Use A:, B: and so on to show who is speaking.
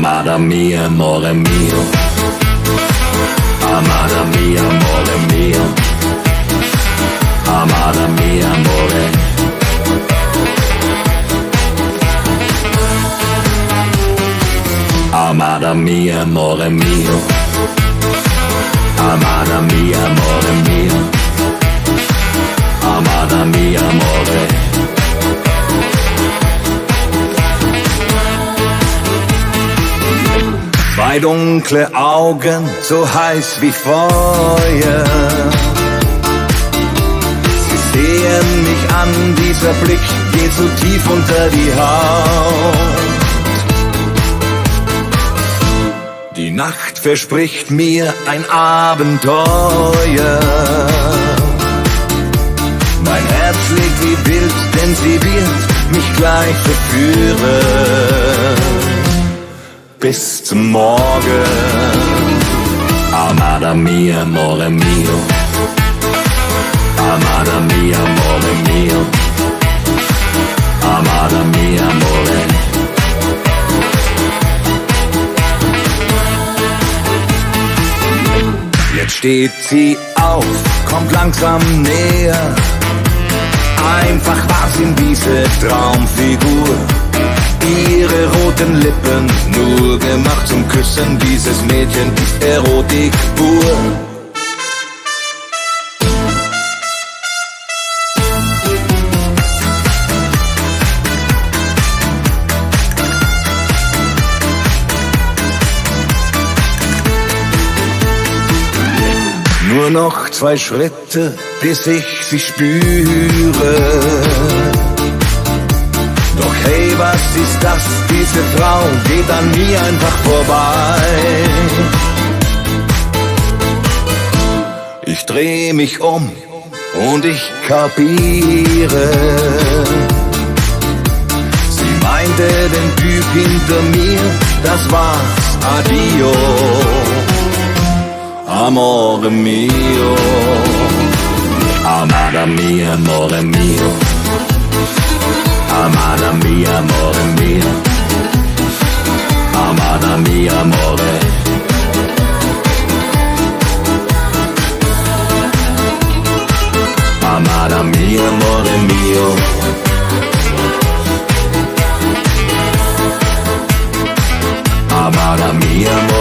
A: Amada mia, amore mio. Amada mia, amore mio. Amada mia, amore. Amada mia, amore mio. Amada mia, amore mio. Amada mia, amore. Zwei dunkle Augen, so heiß wie Feuer. Sie sehen mich an, dieser Blick geht so tief unter die Haut. Die Nacht verspricht mir ein Abenteuer. Mein Herz schlägt wie wild, denn sie wird mich gleich verführen. Bis zum Morgen. Amada mia, amore mio. Amada mia, amore mio. Amada mia, amore. Jetzt steht sie auf, kommt langsam näher. Einfach war sie in diese Traumfigur. Ihre roten Lippen, nur gemacht zum Küssen. Dieses Mädchen ist Erotik pur. Nur noch 2 Schritte, bis ich sie spüre. Doch hey, was ist das? Diese Frau geht an mir einfach vorbei. Ich dreh mich um und ich kapiere. Sie meinte den Typ hinter mir, das war's, adio. Amore mio. Amada mia, amore mio. Amada mia, amore mio. Amada mia, amore. Amada mia, amore mio. Amada mia, amore.